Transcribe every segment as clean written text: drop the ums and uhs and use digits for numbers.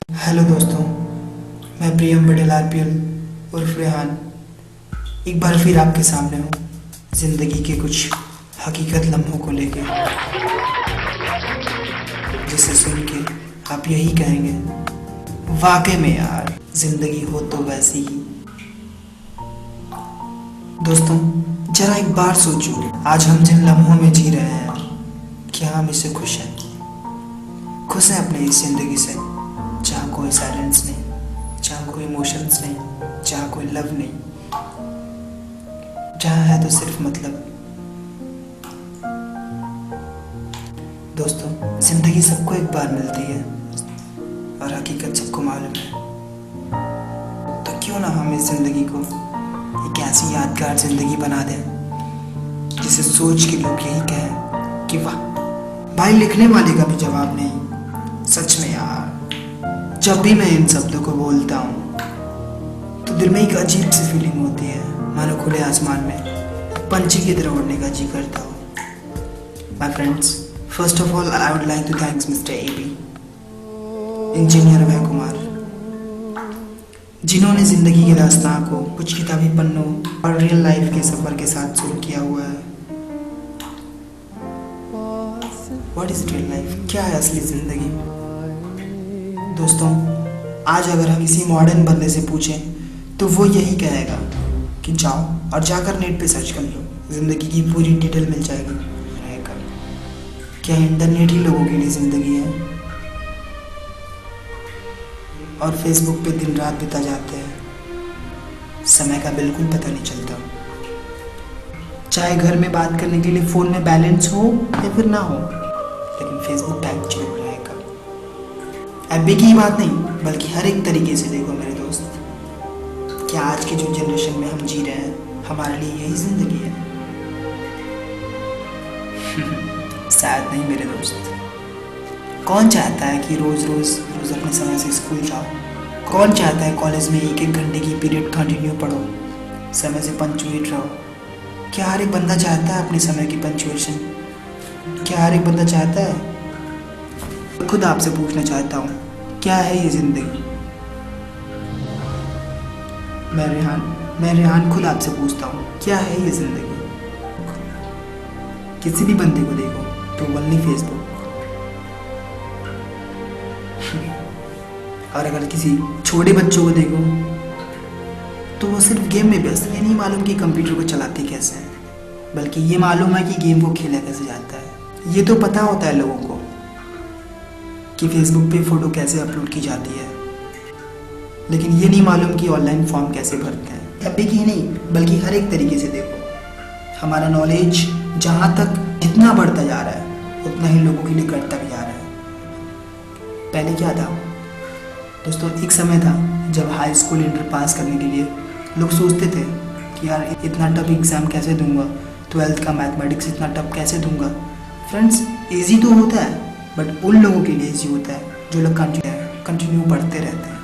Hello दोस्तों, मैं प्रियम Patel RPL उर्फ रेहान एक बार फिर आपके सामने हूँ ज़िंदगी के कुछ हकीकत लम्हों को लेके, जिसे सुन के आप यही कहेंगे, वाकई में यार ज़िंदगी हो तो वैसी ही। दोस्तों, जरा एक बार सोचो, आज हम जिन लम्हों में जी रहे हैं, क्या हम इससे खुश हैं? खुश हैं अपने इस ज़िंदगी से, जहाँ कोई साइलेंस नहीं, जहाँ कोई इमोशंस नहीं, जहाँ कोई लव नहीं, जहाँ है तो सिर्फ मतलब। दोस्तों, ज़िंदगी सबको एक बार मिलती है और हकीकत सबको मालूम है, तो क्यों ना हम इस ज़िंदगी को एक ऐसी यादगार ज़िंदगी बना दें जिसे सोच के लोग यही कहें कि वाह भाई, लिखने वाले का भी जवाब नहीं। सच में यार, जब भी मैं इन शब्दों को बोलता हूँ तो दिल में एक अजीब सी फीलिंग होती है, मानो खुले आसमान में पंछी की तरह उड़ने का जी करता हो। My friends, first of all I would like to thanks mister AB, engineer Abhay Kumar, जिन्होंने ज़िंदगी के दास्तां को कुछ किताबी पन्नों और रियल लाइफ के सफ़र के साथ शुरू किया हुआ है। What is real life? क्या है असली ज़िंदगी? दोस्तों, आज अगर हम किसी मॉडर्न बंदे से पूछें तो वो यही कहेगा कि जाओ और जाकर नेट पे सर्च कर लो, ज़िंदगी की पूरी डिटेल मिल जाएगी। क्या इंटरनेट ही लोगों के लिए ज़िंदगी है? और फेसबुक पे दिन रात बिता जाते हैं, समय का बिल्कुल पता नहीं चलता। चाहे घर में बात करने के लिए फ़ोन में बैलेंस हो या फिर ना हो, लेकिन फेसबुक टाइप जरूर रहेगा। एबी की बात नहीं, बल्कि हर एक तरीके से देखो मेरे दोस्त, क्या आज की जो जनरेशन में हम जी रहे हैं, हमारे लिए यही ज़िंदगी है? शायद नहीं मेरे दोस्त। कौन चाहता है कि रोज़ अपने समय से स्कूल जाओ? कौन चाहता है कॉलेज में एक घंटे की पीरियड कंटिन्यू पढ़ो, समय से पंक्चुएट रहो? क्या हर एक बंदा चाहता है अपने समय की पंक्चुएशन? क्या हर एक बंदा चाहता है? खुद आपसे पूछना चाहता हूँ, क्या है ये ज़िंदगी? मैं रेहान खुद आपसे पूछता हूँ, क्या है ये ज़िंदगी? किसी भी बंदे को देखो तो ओनली फेसबुक, और अगर किसी छोटे बच्चों को देखो तो वो सिर्फ गेम में व्यस्त। ये नहीं मालूम कि कंप्यूटर को चलाते कैसे हैं, बल्कि ये मालूम है कि गेम को खेला कैसे जाता है। ये तो पता होता है लोगों को कि फेसबुक पे फ़ोटो कैसे अपलोड की जाती है, लेकिन ये नहीं मालूम कि ऑनलाइन फॉर्म कैसे भरते हैं। अभी की नहीं, बल्कि हर एक तरीके से देखो, हमारा नॉलेज जहाँ तक जितना बढ़ता जा रहा है, उतना ही लोगों के लिए घटता भी जा रहा है। पहले क्या था दोस्तों, एक समय था जब हाई स्कूल इंटर पास करने के लिए लोग सोचते थे कि यार इतना टफ एग्ज़ाम कैसे दूंगा, 12th का मैथमेटिक्स इतना टफ कैसे दूंगा। फ्रेंड्स, ईजी तो होता है, बट उन लोगों के लिए ईजी होता है जो लोग कंटिन्यू पढ़ते रहते हैं।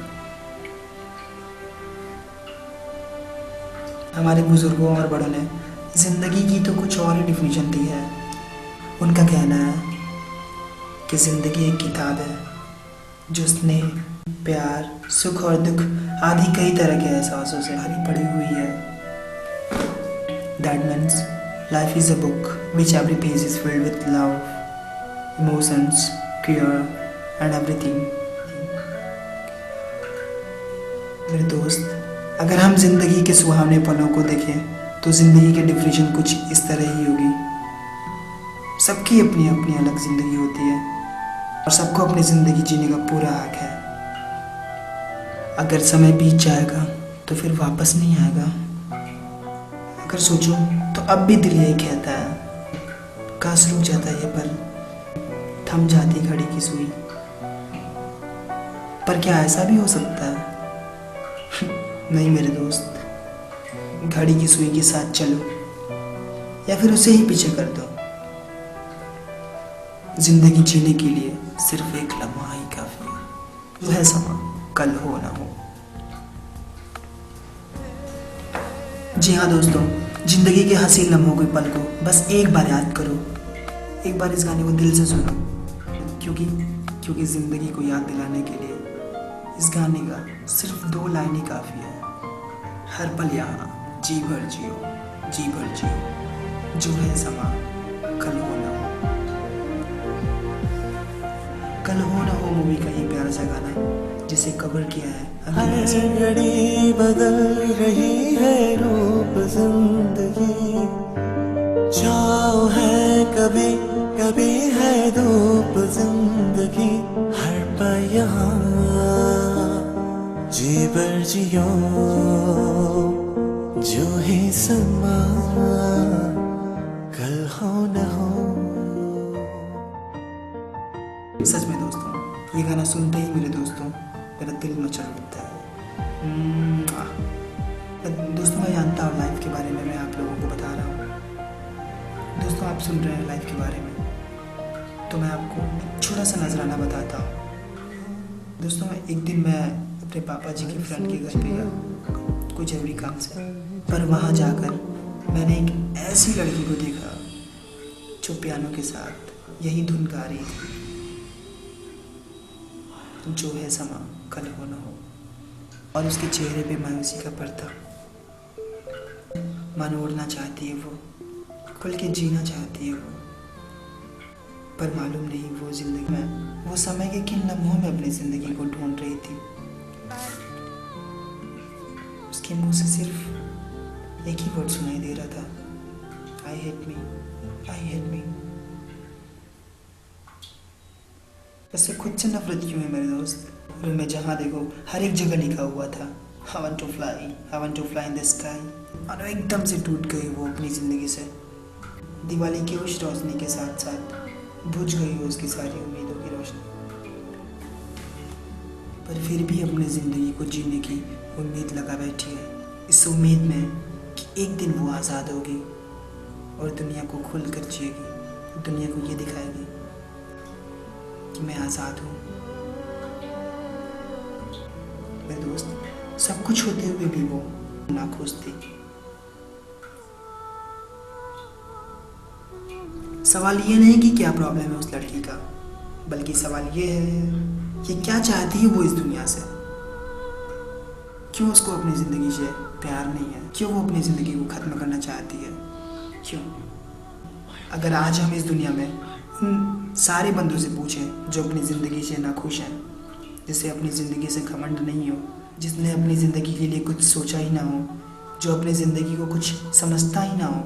हमारे बुजुर्गों और बड़ों ने ज़िंदगी की तो कुछ और ही डिफिनीशन दी है। उनका कहना है कि ज़िंदगी एक किताब है जो स्नेह, प्यार, सुख और दुख आदि कई तरह के एहसासों से भरी पड़ी हुई है। That means life is a book which every page is filled with love, emotions, care and everything. मेरे दोस्त, अगर हम ज़िंदगी के सुहावने पलों को देखें तो ज़िंदगी की डिफिनीशन कुछ इस तरह ही होगी। सबकी अपनी अपनी अलग ज़िंदगी होती है और सबको अपनी ज़िंदगी जीने का पूरा हक है। अगर समय बीत जाएगा तो फिर वापस नहीं आएगा। अगर सोचो तो अब भी दिल यही कहता है, काश रुक जाता ये पल, थम जाती घड़ी की सुई। पर क्या ऐसा भी हो सकता है? नहीं मेरे दोस्त, घड़ी की सुई के साथ चलो या फिर उसे ही पीछे कर दो। जिंदगी जीने के लिए सिर्फ एक लम्हा ही काफी है, वह समा कल हो ना हो। जी हाँ दोस्तों, जिंदगी के हसीन लम्हों के पल को बस एक बार याद करो, एक बार इस गाने को दिल से सुनो, क्योंकि जिंदगी को याद दिलाने के लिए इस गाने का सिर्फ 2 लाइनें काफ़ी है। हर पल यहाँ जी भर जियो, जी भर जियो, जो है समा कल हो ना हो। कल हो ना हो मूवी का ये प्यारा सा गाना है जिसे कवर किया है हर घड़ी बदल रही है रूप जिंदगी, छाँव है कभी कभी है धूप जिंदगी, हर पल यहाँ जी भर जियो, जो ही समा कल हो न हो। सच में दोस्तों, ये गाना सुनते ही मेरे दोस्तों मेरा दिल मचल उठता है। दोस्तों मैं जानता हूँ लाइफ के बारे में मैं आप लोगों को बता रहा हूँ। दोस्तों आप सुन रहे हैं लाइफ के बारे में, तो मैं आपको एक छोटा सा नजराना बताता हूँ। दोस्तों एक दिन मैं अपने पापा जी के फ्रेंड के घर पे गया कुछ जरूरी काम से, पर वहाँ जाकर मैंने एक ऐसी लड़की को देखा जो पियानो के साथ यही धुन गा रही थी, जो है समा कल हो न हो। और उसके चेहरे पे मायूसी का पर्दा, मानो उड़ना चाहती है वो, खुल के जीना चाहती है वो, पर मालूम नहीं वो जिंदगी में वो समय के किन लम्हों में अपनी जिंदगी को ढूंढ रही थी। उसके मुंह से सिर्फ एक ही वर्ड सुनाई दे रहा था, I hate me, I hate me. वैसे खुद से नफरत क्यों है मेरे दोस्त? रूम में जहाँ देखो हर एक जगह लिखा हुआ था I want to fly, I want to fly in the sky। और एकदम से टूट गई वो अपनी ज़िंदगी से। दिवाली की उस रोशनी के साथ साथ बुझ गई हो उसकी सारी उम्मीदों की रोशनी, पर फिर भी अपनी ज़िंदगी को जीने की उम्मीद लगा बैठी है, इस उम्मीद में कि एक दिन वो आज़ाद होगी और दुनिया को खुल कर जिएगी, दुनिया को ये दिखाएगी कि मैं आज़ाद हूँ। मेरे दोस्त सब कुछ होते हुए भी वो नाखुश थी। सवाल ये नहीं कि क्या प्रॉब्लम है उस लड़की का, बल्कि सवाल ये है कि क्या चाहती है वो इस दुनिया से। क्यों उसको अपनी ज़िंदगी से प्यार नहीं है? क्यों वो अपनी ज़िंदगी को ख़त्म करना चाहती है? क्यों? अगर आज हम इस दुनिया में उन सारे बंदों से पूछें जो अपनी ज़िंदगी से नाखुश हैं, जिसे अपनी ज़िंदगी से घमंड नहीं हो, जिसने अपनी ज़िंदगी के लिए कुछ सोचा ही ना हो, जो अपनी ज़िंदगी को कुछ समझता ही ना हो,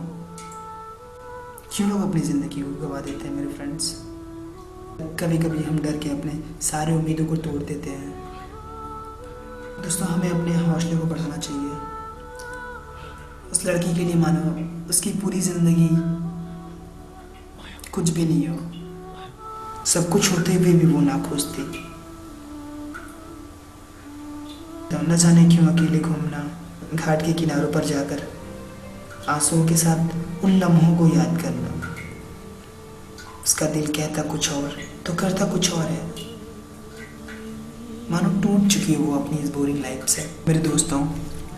क्यों लोग अपनी ज़िंदगी को गवा देते हैं मेरे फ्रेंड्स? कभी कभी हम डर के अपने सारे उम्मीदों को तोड़ देते हैं। दोस्तों हमें अपने हौसले को बढ़ाना चाहिए। उस लड़की के लिए मानो उसकी पूरी ज़िंदगी कुछ भी नहीं हो, सब कुछ होते हुए भी वो नाखुश थी। तो न जाने क्यों अकेले घूमना, घाट के किनारों पर जाकर आंसुओं के साथ उन लम्हों को याद करना। उसका दिल कहता कुछ और तो करता कुछ और है, मानो टूट चुकी है वो अपनी इस बोरिंग लाइफ से। मेरे दोस्तों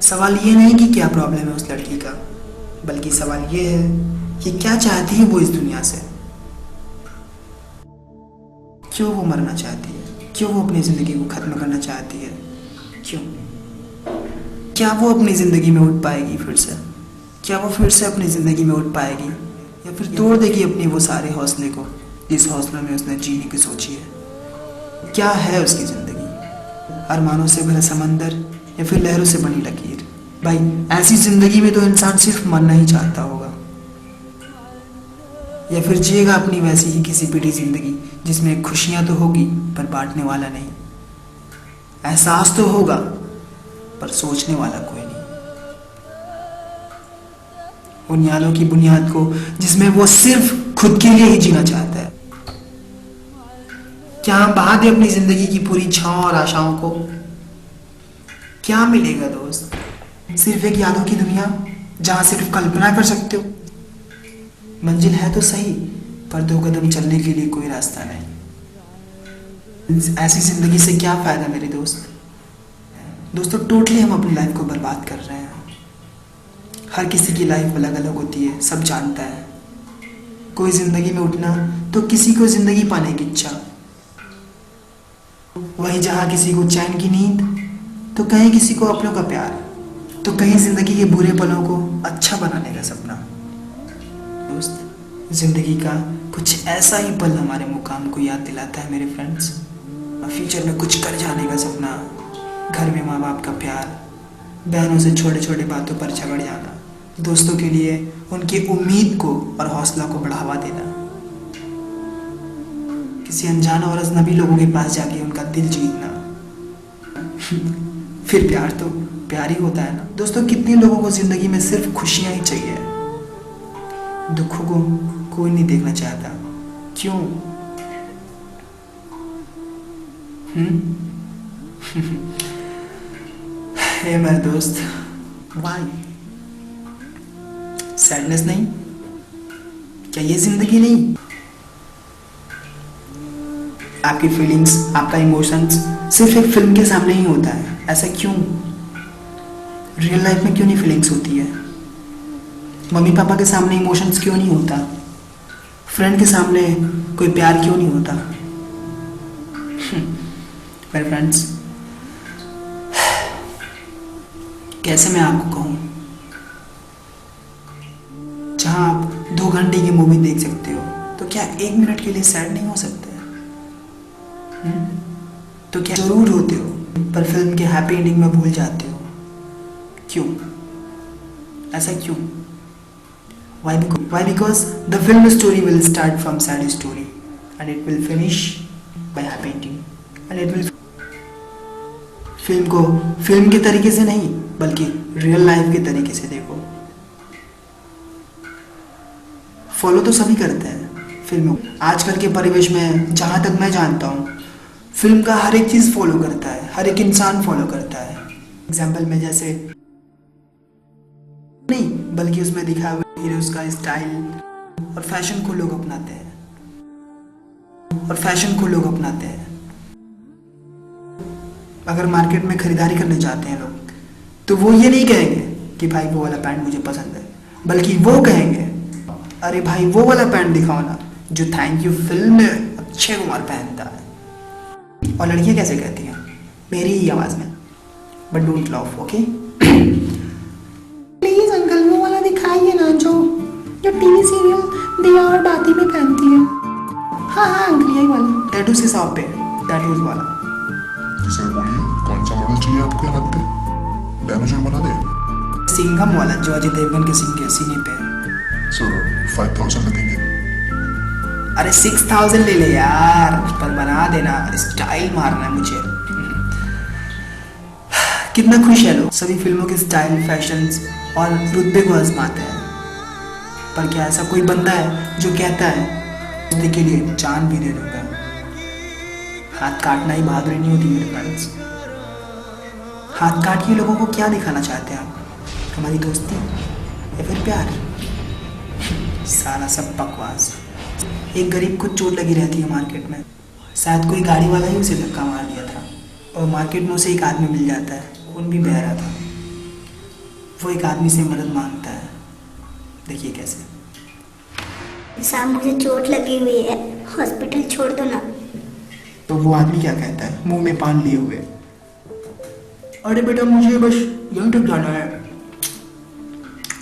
सवाल ये नहीं कि क्या प्रॉब्लम है उस लड़की का, बल्कि सवाल ये है कि क्या चाहती है वो इस दुनिया से। क्यों वो मरना चाहती है? क्यों वो अपनी ज़िंदगी को ख़त्म करना चाहती है? क्यों? क्या वो अपनी ज़िंदगी में उठ पाएगी फिर से? क्या वो फिर से अपनी ज़िंदगी में उठ पाएगी, या फिर तोड़ देगी अपनी वो सारे हौसले को जिस हौसले में उसने जीने की सोची है? क्या है उसकी ज़िंदगी? अरमानों से भरा समंदर या फिर लहरों से बनी लकीर? भाई ऐसी ज़िंदगी में तो इंसान सिर्फ मरना ही चाहता होगा, या फिर जिएगा अपनी वैसी ही किसी पीढ़ी ज़िंदगी जिसमें खुशियाँ तो होगी पर बांटने वाला नहीं, एहसास तो होगा पर सोचने वाला कोई नहीं, उन यादों की बुनियाद को जिसमें वो सिर्फ खुद के लिए ही जीना चाहता है। क्या हम बहा दें अपनी ज़िंदगी की पूरी छाँव और आशाओं को? क्या मिलेगा दोस्त? सिर्फ एक यादों की दुनिया जहाँ सिर्फ कल्पना कर सकते हो। मंजिल है तो सही, पर 2 कदम चलने के लिए कोई रास्ता नहीं। ऐसी ज़िंदगी से क्या फ़ायदा मेरे दोस्त? दोस्तों टोटली हम अपनी लाइफ को बर्बाद कर रहे हैं। हर किसी की लाइफ अलग अलग होती है, सब जानता है। कोई ज़िंदगी में उठना तो किसी को ज़िंदगी पाने की इच्छा, वही जहाँ किसी को चैन की नींद, तो कहीं किसी को अपनों का प्यार, तो कहीं जिंदगी के बुरे पलों को अच्छा बनाने का सपना। दोस्त, जिंदगी का कुछ ऐसा ही पल हमारे मुकाम को याद दिलाता है मेरे फ्रेंड्स। फ्यूचर में कुछ कर जाने का सपना, घर में माँ बाप का प्यार, बहनों से छोटे छोटे बातों पर झगड़ जाना, दोस्तों के लिए उनकी उम्मीद को और हौसला को बढ़ावा देना, किसी अनजान और अजनबी लोगों के पास जाके उनका दिल जीतना। फिर प्यार तो प्यार ही होता है ना दोस्तों। कितने लोगों को जिंदगी में सिर्फ खुशियां ही चाहिए, दुखों को कोई नहीं देखना चाहता। क्यों? हे मेरे दोस्त, वाई सैडनेस नहीं? क्या ये जिंदगी नहीं? आपकी फीलिंग्स, आपका इमोशंस सिर्फ एक फिल्म के सामने ही होता है, ऐसा क्यों? रियल लाइफ में क्यों नहीं फीलिंग्स होती है? मम्मी पापा के सामने इमोशंस क्यों नहीं होता? फ्रेंड के सामने कोई प्यार क्यों नहीं होता? मेरे फ्रेंड्स, कैसे मैं आपको कहूँ, जहाँ आप 2 घंटे की मूवी देख सकते हो, तो क्या 1 मिनट के लिए सैड नहीं हो सकते? तो क्या जरूर होते हो, पर फिल्म के हैप्पी एंडिंग में भूल जाते हो? क्यों? ऐसा क्यों? Why? Because the film story will start from sad story and it will finish by happy ending and it will film को फिल्म के तरीके से नहीं बल्कि रियल लाइफ के तरीके से देखो। फॉलो तो सभी करते हैं फिल्मों। आजकल के परिवेश में जहाँ तक मैं जानता हूँ, फिल्म का हर एक चीज़ फॉलो करता है, हर एक इंसान फॉलो करता है। एग्जाम्पल में जैसे नहीं बल्कि उसमें दिखा हुआ हीरोज का स्टाइल और फैशन को लोग अपनाते हैं, अगर मार्केट में खरीदारी करने जाते हैं लोग, तो वो ये नहीं कहेंगे कि भाई वो वाला पैंट मुझे पसंद है, बल्कि वो कहेंगे अरे भाई वो वाला पैंट दिखाओ ना जो थैंक यू फिल्म में अक्षय कुमार पहनता है। और लड़कियां कैसे कहती हैं? मेरी ही आवाज में, but don't laugh, okay? Please uncle वो वाला दिखाइए ना जो टीवी सीरियल दिया और बाती में पहनती है। हाँ अंकल यही वाला, टैटूज के शॉप पे, टैटूज वाला। जी सर बोलिए, कौन सा मॉडल चाहिए आपको? यहाँ पे डायनासोर बना दे? सिंघम वाला जो अजय देवगन के सीने पे है। सर 5000 लगेंगे। अरे 6000 ले ले यार, पर बना देना, स्टाइल मारना है मुझे। कितना खुश है लोग, सभी फिल्मों के स्टाइल, फैशंस और रुतबे को आजमाते हैं। पर क्या ऐसा कोई बंदा है जो कहता है दोस्ती के लिए जान भी दे दूंगा? हाथ काटना ही बहादुरी नहीं होती मेरे फ्रेंड्स। हाथ काट के लोगों को क्या दिखाना चाहते हैं आप? हमारी दोस्ती या फिर प्यार? सारा सब बकवास। एक गरीब को चोट लगी रहती है मार्केट में, शायद कोई गाड़ी वाला ही उसे धक्का मार दिया था, और मार्केट में उसे एक आदमी मिल जाता है, खून भी बह रहा था। वो एक आदमी से मदद मांगता है, देखिए कैसे। साहब मुझे चोट लगी हुई है, हॉस्पिटल छोड़ दो ना। तो वो आदमी क्या कहता है, मुंह में पान लिए हुए, अरे बेटा मुझे बस यहीं तक जाना है,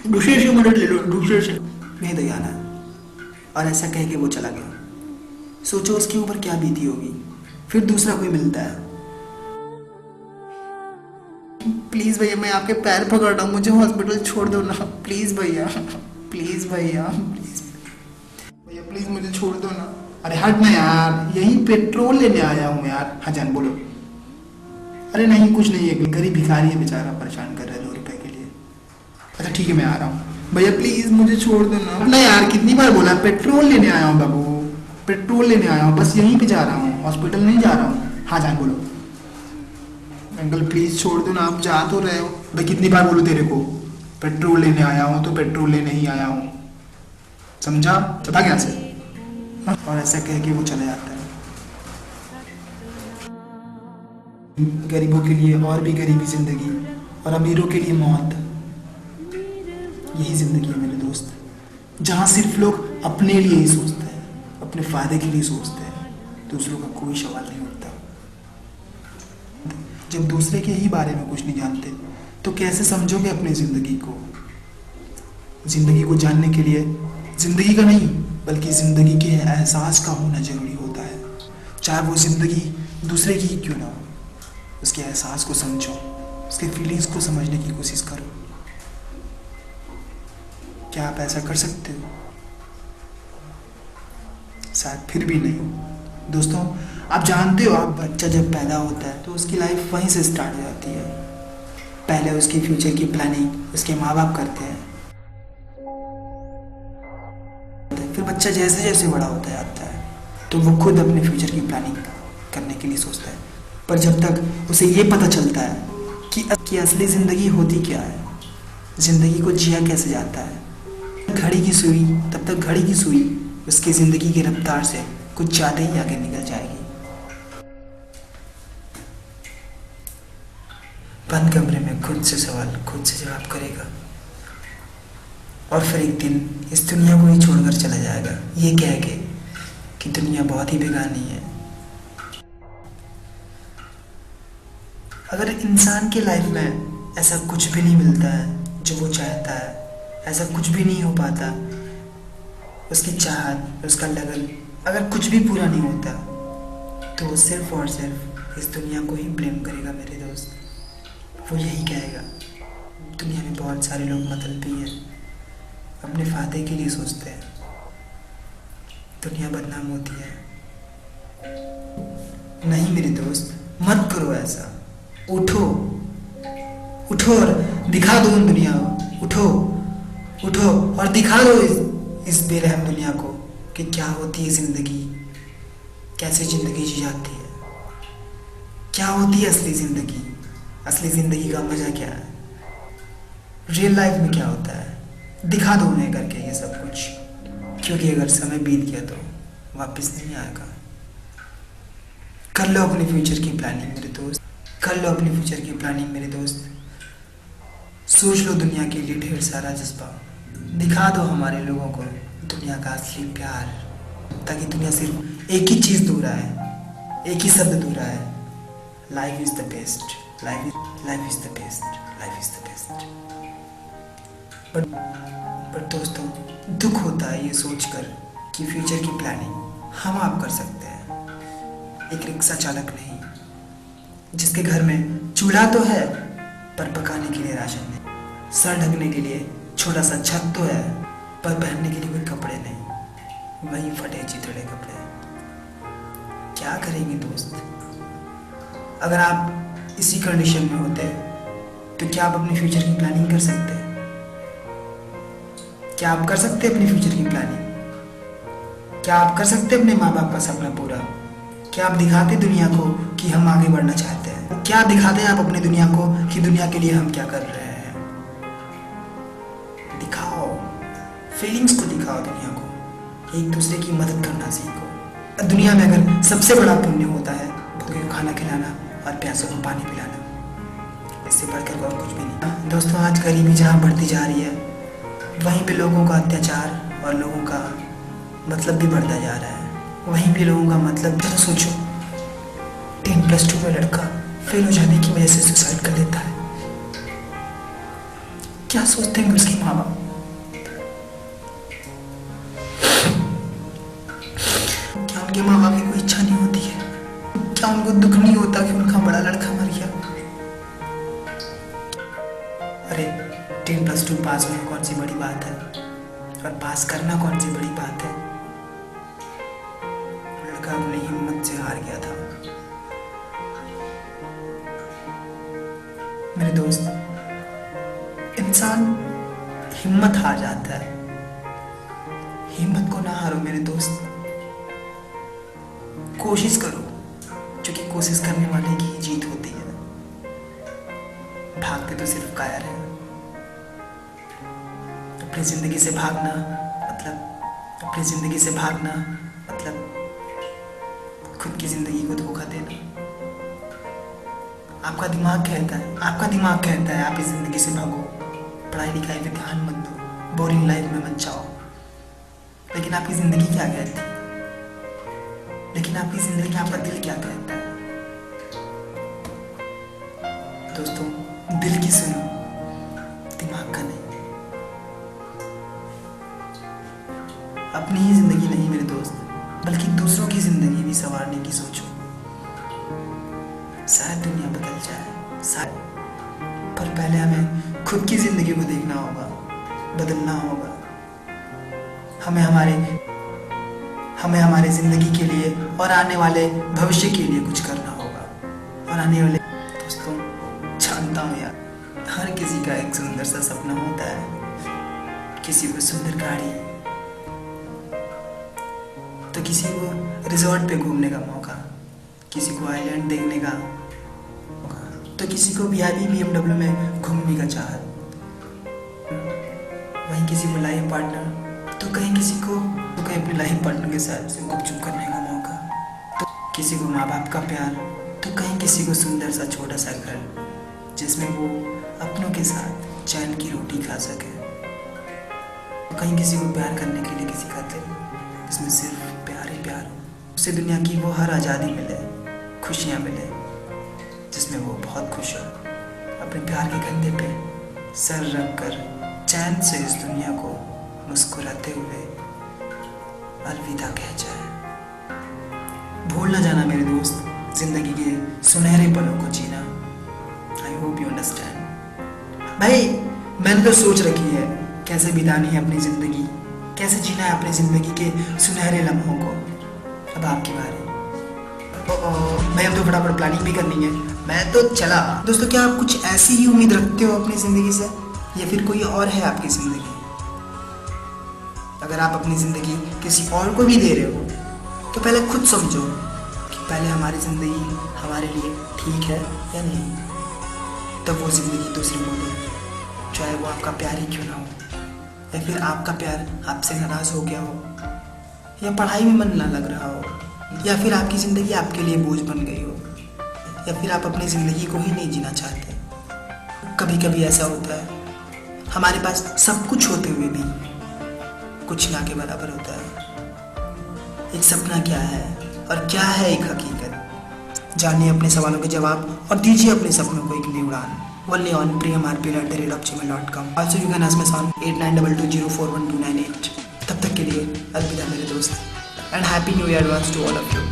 दूसरे से मदद ले लो, दूसरे से नहीं तो जाना है। और ऐसा कह के वो चला गया। सोचो उसके ऊपर क्या बीती होगी। फिर दूसरा कोई मिलता है, प्लीज भैया मैं आपके पैर पकड़ रहा हूँ, मुझे हॉस्पिटल छोड़ दो ना, प्लीज भैया, प्लीज भैया, प्लीज भैया, प्लीज मुझे छोड़ दो ना। अरे हट ना यार, यही पेट्रोल लेने आया हूँ यार। हाँ जान बोलो। अरे नहीं कुछ नहीं है, गरीब भिखारी है बेचारा, परेशान कर रहा है 2 रुपए के लिए। अच्छा ठीक है मैं आ रहा हूँ भैया, प्लीज मुझे छोड़ दो ना। नहीं यार कितनी बार बोला, पेट्रोल लेने आया हूँ बाबू, पेट्रोल लेने आया हूँ, बस यहीं पे जा रहा हूँ, हॉस्पिटल नहीं जा रहा हूँ। हाँ जान बोलो। अंकल प्लीज छोड़ दो ना, आप जा तो रहे हो। भाई कितनी बार बोलूं तेरे को, पेट्रोल लेने आया हूँ तो पेट्रोल लेने ही आया हूँ, समझा? चला गया से। और ऐसा कह के वो चला जाता है। गरीबों के लिए और भी गरीबी जिंदगी, और अमीरों के लिए मौत। यही जिंदगी है मेरे दोस्त, जहाँ सिर्फ लोग अपने लिए ही सोचते हैं, अपने फायदे के लिए सोचते हैं, दूसरों का कोई सवाल नहीं उठता। जब दूसरे के ही बारे में कुछ नहीं जानते तो कैसे समझोगे अपनी ज़िंदगी को? ज़िंदगी को जानने के लिए ज़िंदगी का नहीं बल्कि ज़िंदगी के एहसास का होना ज़रूरी होता है। चाहे वो ज़िंदगी दूसरे की ही क्यों ना हो, उसके एहसास को समझो, उसके फीलिंग्स को समझने की कोशिश करो। क्या आप ऐसा कर सकते हो? शायद फिर भी नहीं। दोस्तों, आप जानते हो, आप बच्चा जब पैदा होता है तो उसकी लाइफ वहीं से स्टार्ट हो जाती है। पहले उसकी फ्यूचर की प्लानिंग उसके माँ बाप करते हैं, फिर बच्चा जैसे जैसे बड़ा होता जाता है तो वो खुद अपने फ्यूचर की प्लानिंग करने के लिए सोचता है। पर जब तक उसे ये पता चलता है कि असली ज़िंदगी होती क्या है, ज़िंदगी को जिया कैसे जाता है, तब तक घड़ी की सुई उसकी ज़िंदगी की रफ्तार से कुछ ज़्यादा ही आगे निकल जाएगी। बंद कमरे में खुद से सवाल खुद से जवाब करेगा और फिर एक दिन इस दुनिया को ही छोड़कर चला जाएगा, ये कह के कि दुनिया बहुत ही बेगानी है। अगर इंसान की लाइफ में ऐसा कुछ भी नहीं मिलता है जो वो चाहता है, ऐसा कुछ भी नहीं हो पाता, उसकी चाहत, उसका लगन अगर कुछ भी पूरा नहीं होता तो वो सिर्फ और सिर्फ इस दुनिया को ही ब्लेम करेगा मेरे दोस्त। वो यही कहेगा, दुनिया में बहुत सारे लोग मतलबी हैं, अपने फायदे के लिए सोचते हैं, दुनिया बदनाम होती है। नहीं मेरे दोस्त, मत करो ऐसा। उठो उठो और दिखा दो उन दुनिया को, उठो और दिखा दो इस बेरहम दुनिया को कि क्या होती है ज़िंदगी, कैसे ज़िंदगी जी जाती है, क्या होती है असली ज़िंदगी, असली ज़िंदगी का मज़ा क्या है, रियल लाइफ में क्या होता है। दिखा दो उन्हें करके ये सब कुछ, क्योंकि अगर समय बीत गया तो वापस नहीं आएगा। कर लो अपने फ्यूचर की प्लानिंग मेरे दोस्त, कर लो अपनी फ्यूचर की प्लानिंग मेरे दोस्त। सोच लो दुनिया के लिए ढेर सारा जज्बा, दिखा दो हमारे लोगों को दुनिया का असली प्यार, ताकि दुनिया सिर्फ एक ही चीज़ ढूंढ रहा है, एक ही शब्द ढूंढ रहा है, life is the best, life is the best, life is the best. पर दोस्तों, दुख होता है ये सोचकर कि फ्यूचर की प्लानिंग हम आप कर सकते हैं, एक रिक्शा चालक नहीं, जिसके घर में चूल्हा तो है पर पकाने के लिए राशन नहीं, सर ढकने के लिए छोटा सा छत तो है पर पहनने के लिए कोई कपड़े नहीं, वही फटे चिथड़े कपड़े। क्या करेंगे दोस्त? अगर आप इसी कंडीशन में होते तो क्या आप अपने फ्यूचर की प्लानिंग कर सकते? क्या आप कर सकते अपनी फ्यूचर की प्लानिंग? क्या आप कर सकते अपने माँ बाप का सपना पूरा? क्या आप दिखाते दुनिया को कि हम आगे बढ़ना चाहते हैं? क्या दिखाते हैं आप अपनी दुनिया को कि दुनिया के लिए हम क्या कर रहे हैं? दिखाओ, फीलिंग्स को दिखाओ दुनिया को, एक दूसरे की मदद करना सीखो। दुनिया में अगर सबसे बड़ा पुण्य होता है भूखे को खाना खिलाना और प्यासों को पानी पिलाना, इससे बढ़कर और कुछ भी नहीं। दोस्तों, आज गरीबी जहाँ बढ़ती जा रही है वहीं पे लोगों का अत्याचार और लोगों का मतलब भी बढ़ता जा रहा है। वहीं पे लोगों का मतलब, जरा सोचो, 10+2 में लड़का फेल हो जाने की वजह से सुसाइड कर लेता है। क्या सोचते हैं उसके माँ बाप? क्या उनके माँ बाप की कोई इच्छा नहीं होती है? क्या उनको दुख नहीं होता कि उनका बड़ा लड़का मर गया? अरे 10+2 पास होना कौन सी बड़ी बात है, और पास करना कौन सी बड़ी बात है। लड़का अपनी हिम्मत से हार गया था। मेरे दोस्त, इंसान हिम्मत हार जाता है, हिम्मत को ना हारो मेरे दोस्त, कोशिश करो, क्योंकि कोशिश करने वाले की जीत होती है। भागते तो सिर्फ कायर है। अपनी जिंदगी से भागना मतलब खुद की जिंदगी को धोखा देना। आपका दिमाग कहता है आप इस जिंदगी से भागो, पढ़ाई लिखाई पे ध्यान मत दो, बोरिंग लाइफ में मत जाओ, लेकिन आपकी जिंदगी क्या कहती है? आपका दिल क्या कहता है? दोस्तों दिल की सुनो, दिमाग का नहीं। अपनी ही जिंदगी नहीं मेरे दोस्त, बल्कि दूसरों की जिंदगी भी संवारने की सोचो। शायद दुनिया बदल जाए, शायद, पर पहले हमें खुद की जिंदगी को देखना होगा, बदलना होगा। हमें हमारे जिंदगी के लिए और आने वाले भविष्य के लिए कुछ करना होगा। और आने वाले दोस्तों, जानता हूँ यार, हर किसी का एक सुंदर सा सपना होता है। किसी को सुंदर गाड़ी, तो किसी को रिजॉर्ट पे घूमने का मौका, किसी को आइलैंड देखने का मौका, तो किसी को वीआईपी BMW में घूमने का चाहत, वहीं किसी को लाइफ पार्टनर, तो कहीं किसी को अपने लाइफ पार्टनर के साथ गुपचुप करने का मौका, तो किसी को माँ बाप का प्यार, तो कहीं किसी को सुंदर सा छोटा सा घर जिसमें वो अपनों के साथ चैन की रोटी खा सके, तो कहीं किसी को प्यार करने के लिए किसी का दिल जिसमें सिर्फ प्यार ही प्यार हो, उसे दुनिया की वो हर आज़ादी मिले, खुशियाँ मिले, जिसमें वो बहुत खुश हो, अपने प्यार के कंधे पे सर रख कर चैन से इस दुनिया को मुस्कुराते हुए अलविदा कह जाए। भूल ना जाना मेरे दोस्त, जिंदगी के सुनहरे पलों को जीना। I hope you understand. भाई मैंने तो सोच रखी है कैसे बितानी है अपनी ज़िंदगी, कैसे जीना है अपनी ज़िंदगी के सुनहरे लम्हों को। अब आपकी बारी। भाई अब तो फटाफट प्लानिंग भी करनी है, मैं तो चला। दोस्तों क्या आप कुछ ऐसी ही उम्मीद रखते हो अपनी ज़िंदगी से, या फिर कोई और है आपकी ज़िंदगी? अगर आप अपनी ज़िंदगी किसी और को भी दे रहे हो, तो पहले खुद समझो कि पहले हमारी ज़िंदगी हमारे लिए ठीक है या नहीं, तब वो ज़िंदगी दूसरी को दो, चाहे वो आपका प्यार ही क्यों ना हो, या फिर आपका प्यार आपसे नाराज़ हो गया हो, या पढ़ाई में मन ना लग रहा हो, या फिर आपकी ज़िंदगी आपके लिए बोझ बन गई हो, या फिर आप अपनी ज़िंदगी को ही नहीं जीना चाहते। कभी कभी ऐसा होता है, हमारे पास सब कुछ होते हुए भी कुछ ना के बराबर होता है। एक सपना क्या है और क्या है एक हकीकत, जानिए अपने सवालों के जवाब और दीजिए अपने सपनों को एक नई उड़ान। Only on priyamrp@gmail.com. Also you can SMS on 8922041298. तब तक के लिए अलविदा मेरे दोस्त, and happy new year advance to all of you.